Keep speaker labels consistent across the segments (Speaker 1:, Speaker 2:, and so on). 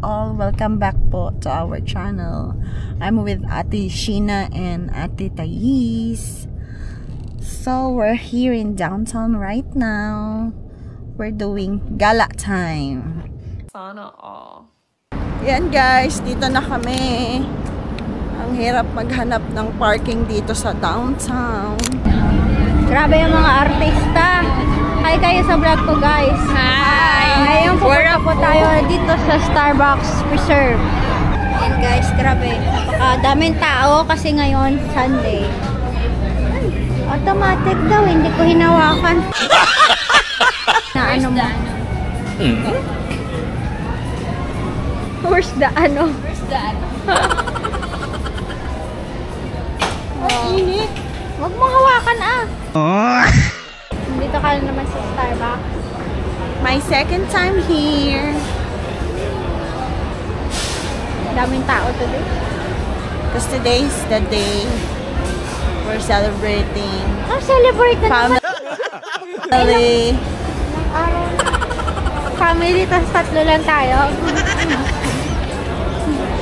Speaker 1: all, welcome back po to our channel. I'm with Ate Sheena and Ate Thais. So we're here in downtown right now. We're doing gala time.
Speaker 2: Sana all.
Speaker 1: Yan guys, dito na kami. Ang hirap maghanap ng parking dito sa downtown.
Speaker 3: Grabe yung mga artista. Hi kayo sa vlog ko guys.
Speaker 2: Hi!
Speaker 3: Ngayon pupunta po tayo dito sa Starbucks Preserve. And guys, grabe. Daming tao kasi ngayon Sunday. Automatic daw, hindi ko hinawakan. Na ano mo? Where's the ano?
Speaker 2: Where's that?
Speaker 3: Init. Huwag mo hawakan Dito ka naman sa Starbucks.
Speaker 1: My second time here.
Speaker 3: Daming tao today.
Speaker 1: Because today's the day we're celebrating
Speaker 3: Celebrate na naman.
Speaker 1: family.
Speaker 3: Family, tas tatlo lang tayo.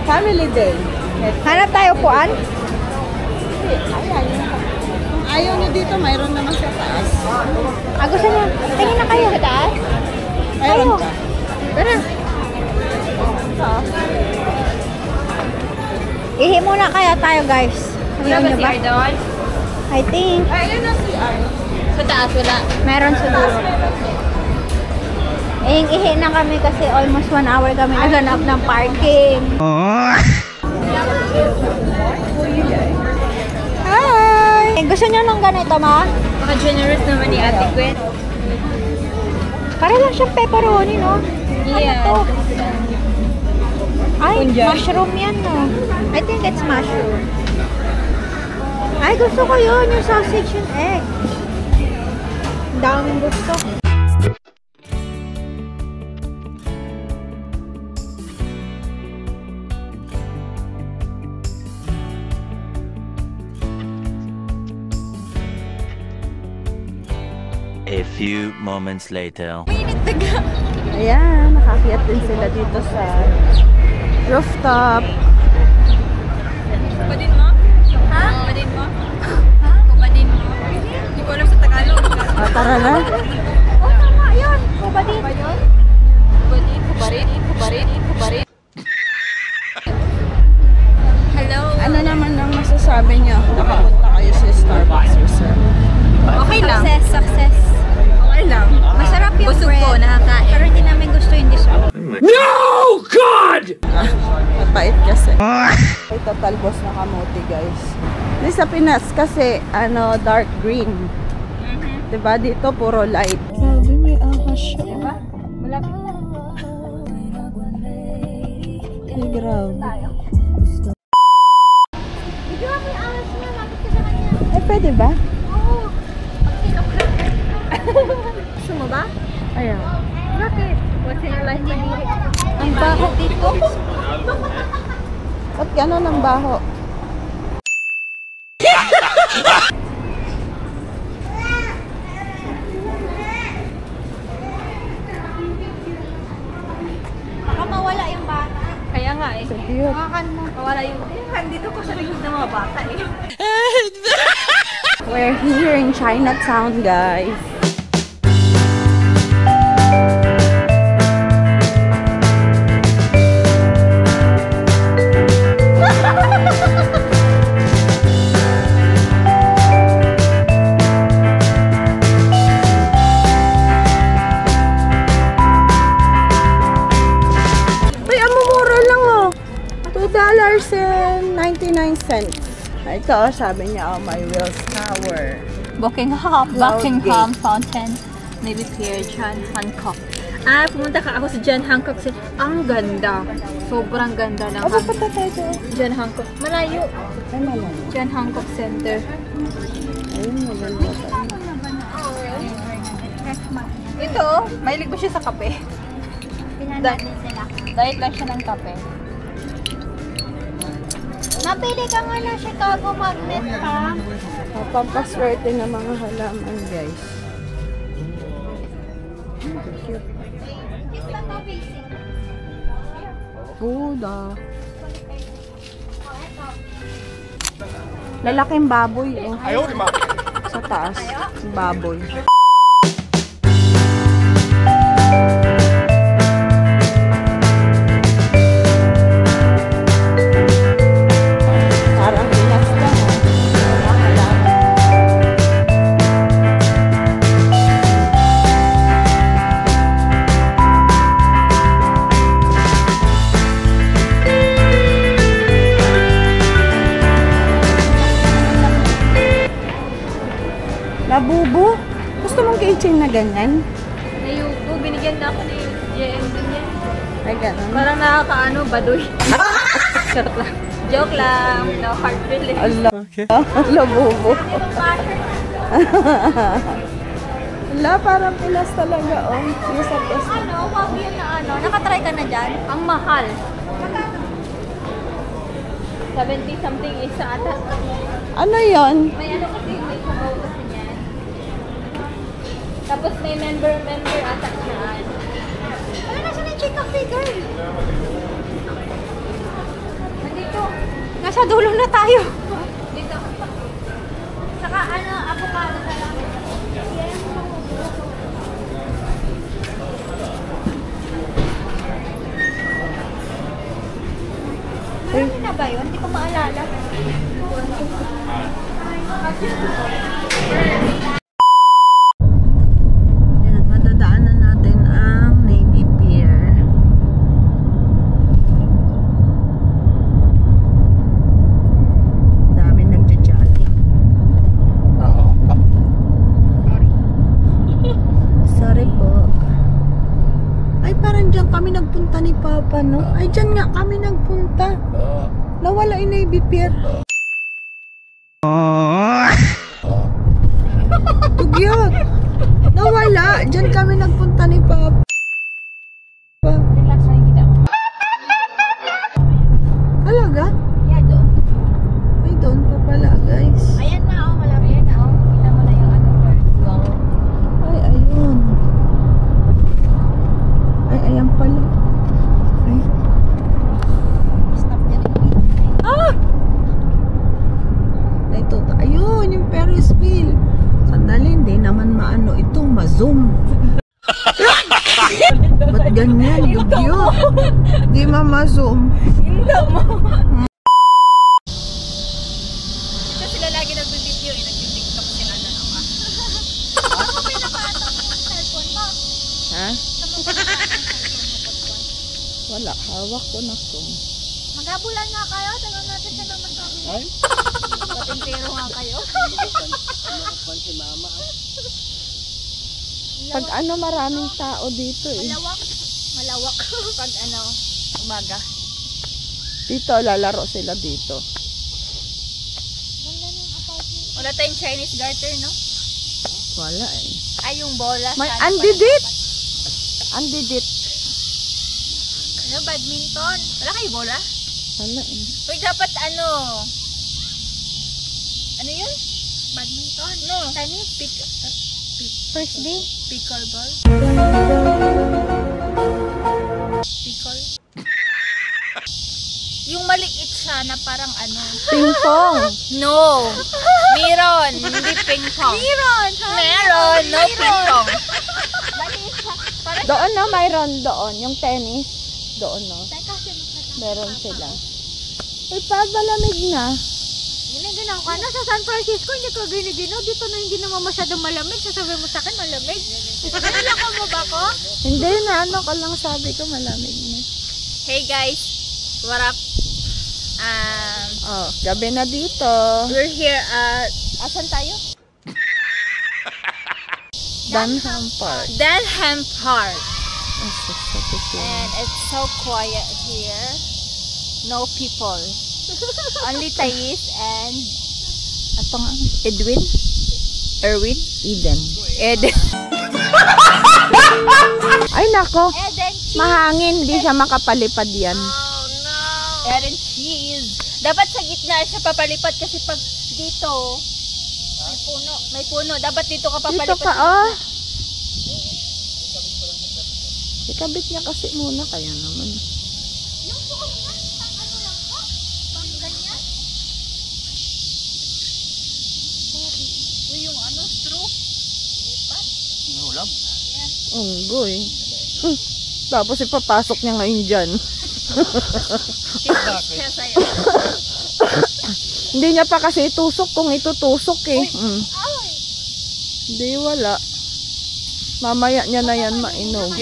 Speaker 1: Family day.
Speaker 3: Hanap tayo puan?
Speaker 1: Ayan. Kung ayaw nyo dito, mayroon naman sa taas.
Speaker 3: Gusto niya. Tingin na kayo. Sa taas?
Speaker 1: Mayroon pa.
Speaker 3: Tara. Ihi muna kaya tayo guys.
Speaker 2: Wala ba si Ardon?
Speaker 3: I think.
Speaker 1: Ayun na si Arno.
Speaker 2: Sa taas wala.
Speaker 3: Meron siguro. Ihi na kami kasi almost 1 hour kami naghanap ng parking. Hi! Gusto niyo ng ganito, ma?
Speaker 2: Maka-generous naman ni Ate Gwen.
Speaker 3: Para lang siyang pepperoni, no?
Speaker 2: Yeah.
Speaker 3: Ano to? Ay, mushroom yan, no? I think it's mushroom. Ay, gusto ko yun. Yung sausage and egg. Ang daming gusto.
Speaker 4: A few moments later.
Speaker 1: Ayan, nakakiyat din sila dito sa rooftop.
Speaker 2: Kupadin mo? Ha? Kupadin mo? Ha? Kupadin mo? Hindi ko alam sa Tagalog.
Speaker 1: Tara na.
Speaker 3: Tama yun. Kubadin.
Speaker 2: Kupadin, kubarin, kubarin, kubarin. Hello?
Speaker 1: Ano naman ang masasabi niyo? Nakapunta kayo sa Starbucks Reserve.
Speaker 2: Okay lang.
Speaker 3: Success.
Speaker 1: Okay lang.
Speaker 3: Masarap yung
Speaker 2: Busog
Speaker 3: bread.
Speaker 2: ko, nakakain.
Speaker 3: Pero hindi namin gusto yung dessert.
Speaker 4: No, God!
Speaker 1: Mapait kasi. Ay, total boss na kamote, guys. Di sa Pinas kasi, dark green. Diba? Dito, puro light. Grabe, may ahas siya.
Speaker 3: Diba? Malapit na.
Speaker 1: Ay, grabe.
Speaker 3: Video mo yung ahas niya. Lapit ka sa kanya.
Speaker 1: Eh, pwede ba?
Speaker 3: Oo. Gusto mo ba?
Speaker 1: Ayan.
Speaker 3: Bakit? What's in your life? Ang baho dito.
Speaker 1: Ba't gano'n ang baho?
Speaker 3: Baka mawala yung bata.
Speaker 2: Kaya nga eh.
Speaker 1: So cute.
Speaker 3: Hawakan mo.
Speaker 2: Mawala yung... Dito ko sa likod ng mga bata eh.
Speaker 1: We're here in Chinatown, guys. Uy, mura lang oh. $2.99. Ito, sabi niya, my Wills Tower.
Speaker 2: Buckingham
Speaker 1: Gate.
Speaker 2: Fountain. Maybe Pierre John Hancock. Pumunta ako sa John Hancock. Ang ganda. Sobrang ganda ng
Speaker 1: Punta tayo doon.
Speaker 2: John Hancock. Malayo.
Speaker 1: Ay, malayo.
Speaker 2: John Hancock Center.
Speaker 1: Ayun, maganda tayo.
Speaker 2: Ito, mahilig ko siya sa kape.
Speaker 3: Pinanatin sila.
Speaker 2: Diet lang siya ng kape.
Speaker 3: Napili ka nga ng Chicago Magnet pa.
Speaker 1: Pampaswerte ng mga halaman, guys.
Speaker 3: Cute lang to, basic.
Speaker 1: Buda. Lalaking baboy eh. Sa taas. Baboy. Parang pinas ka mo. Labubo? Gusto mong keychain na ganyan?
Speaker 2: Nayuko, binigyan na ako ni JM din yan.
Speaker 1: Ay, ganun.
Speaker 2: Parang nakakaano, baduy. Charot lang. Joke lang. No hard feelings.
Speaker 1: Ala. Okay. Labubo. Ala, parang pilas talaga, oh. Yung sa test.
Speaker 3: Ano, wag yun na ano. Nakatry ka na dyan?
Speaker 2: Ang mahal. 70 something isa ata.
Speaker 1: Ano yon?
Speaker 2: May ano kasi, may sabaw kasi niyan. Tapos may member ata siya.
Speaker 3: Ano nasa na yung chica figure?
Speaker 2: Nandito.
Speaker 3: Nasa dulo na tayo.
Speaker 2: Dito.
Speaker 3: Saka ano, avocado na lang. Marami na ba yun? Hindi ko maalala.
Speaker 1: Yan, madadaanan natin ang Navy Pier. Dami nagja-jogging. Sorry po. Ay, parang dyan kami nagpunta ni Papa, no? Ay, dyan nga kami nagpunta. Nawala yung Navy Pier. Tugyot! Nawala! Dyan kami nagpunta ni Papa.
Speaker 3: Relax na kita.
Speaker 1: Talaga?
Speaker 3: Yeah, doon.
Speaker 1: Ay, doon pa pala, guys.
Speaker 3: Ayan na, oh. Malapit na, oh. Kita mo na yung ano, first.
Speaker 1: Ay, ayun. Ay, ayan pala. Ay.
Speaker 3: Stop niya rin.
Speaker 1: Ah! Ito, ayun, yung Ferris wheel. Sandali, hindi naman maano ito, ma-zoom. Ba't ganyan? Dugyo. Di ma-zoom.
Speaker 2: Hindi mo. Ito sila lagi nag-video eh. Nag-tiktok sila na naman.
Speaker 3: Ano mo pinapatang yung cellphone mo?
Speaker 1: Ha?
Speaker 3: Saan mo pinapatang yung cellphone mo?
Speaker 1: Wala, hawak ko na to.
Speaker 3: Magabulan nga kayo. Tanong natin siya naman kami.
Speaker 1: Ay?
Speaker 3: Patintero nga kayo.
Speaker 1: Pag ano, maraming tao dito eh.
Speaker 3: Malawak. Malawak. Pag ano, umaga.
Speaker 1: Dito, lalaro sila dito.
Speaker 3: Ganda ng apartment.
Speaker 2: Wala tayong Chinese garter, no?
Speaker 1: Wala eh.
Speaker 2: Ay, yung bola.
Speaker 1: May
Speaker 2: sana
Speaker 1: andidit! Andidit.
Speaker 2: Ano, badminton? Wala kayo bola?
Speaker 1: Wala eh.
Speaker 2: Uy, dapat ano? Ano yun? Badminton? No.
Speaker 3: Tennis?
Speaker 2: First day? Pickleball? Pickle? Yung maliit siya na parang ano?
Speaker 1: Ping-pong!
Speaker 2: No! Meron! Hindi ping-pong.
Speaker 3: Meron!
Speaker 2: Meron! No ping-pong.
Speaker 3: Maliit siya. Parang
Speaker 1: Doon no, mayroon doon. Yung tennis. Doon no.
Speaker 3: teka,
Speaker 1: Meron sila. Uy, pabalamig na.
Speaker 3: giniginaw ka na sa San Francisco, hindi ka giniginaw. Dito na hindi naman masyadong malamig. Sasabihin mo sa akin, malamig. Nalako mo ba ko?
Speaker 1: Hindi na, ano ka lang sabi ko, malamig na.
Speaker 2: Hey guys! What up?
Speaker 1: Oh, gabi na dito.
Speaker 2: We're here at... Asan tayo?
Speaker 1: Dunham Park.
Speaker 2: Dunham Park.
Speaker 1: Oh,
Speaker 2: And it's so quiet here. No people. Only Thais and...
Speaker 1: Ito nga.
Speaker 2: Edwin? Erwin?
Speaker 1: Eden.
Speaker 2: Ed.
Speaker 1: Ay, nako.
Speaker 3: Eden.
Speaker 1: Mahangin. Hindi siya makapalipad yan.
Speaker 3: Oh no.
Speaker 2: Ed and cheese. Dapat sa gitna siya papalipad kasi pag dito, may puno. May puno. Dapat dito ka papalipad.
Speaker 1: Dito ka, oh. Ikabit niya kasi muna. Kaya naman.
Speaker 3: Yung
Speaker 1: Unggoy. Tapos ipapasok niya ngayon dyan. Hindi niya pa kasi itusok kung itutusok eh. Hindi, wala. Mamaya niya na yan mainom.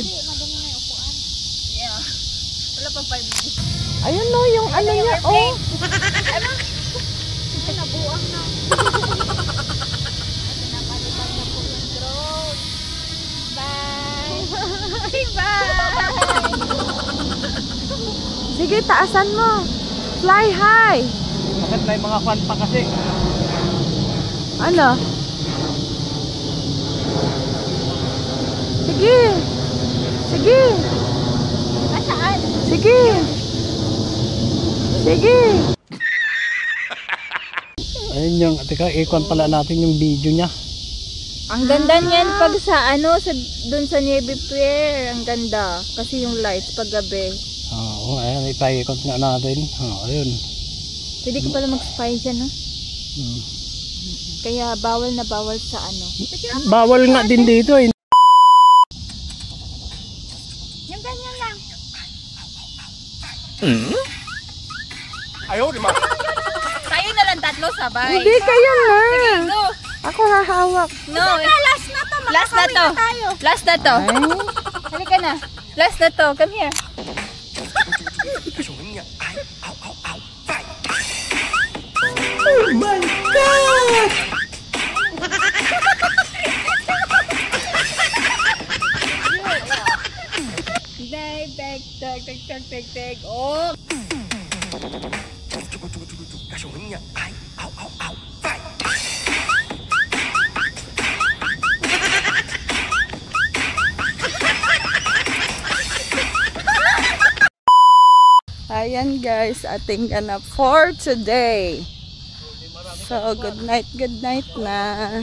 Speaker 2: Wala pa 5 minutes.
Speaker 1: Ayun no, yung ano niya, oh.
Speaker 3: Nabuang na. Napalipad na po yung drone. Bye! Bye!
Speaker 1: Sige, taasan mo. Fly high.
Speaker 5: Bakit may mga fan pa kasi?
Speaker 1: Ano? Sige. Sige.
Speaker 3: Saan?
Speaker 1: Sige. Sige.
Speaker 5: Ayun yung, teka, ikon pala natin yung video niya.
Speaker 2: Ang ganda niyan pag sa ano, dun sa Navy Pier. Ang ganda. Kasi yung lights pag gabi.
Speaker 5: Oo, ayan, ipaikot nga natin. Ayun.
Speaker 2: Pwede ka pala mag-spy dyan, no? Kaya bawal na bawal sa ano.
Speaker 5: Bawal nga din dito eh.
Speaker 3: Yung ganyan lang.
Speaker 2: Tayo na lang tatlo sabay.
Speaker 1: Hindi kayo na.
Speaker 2: Go.
Speaker 1: Ako hahawak.
Speaker 2: No.
Speaker 3: Last na to.
Speaker 2: Last na to. Last na to. Halika na. Last na to. Come here.
Speaker 5: Oh my God!
Speaker 2: Tag. Oh.
Speaker 1: Ayan guys, ating ganap for today. So, good night na.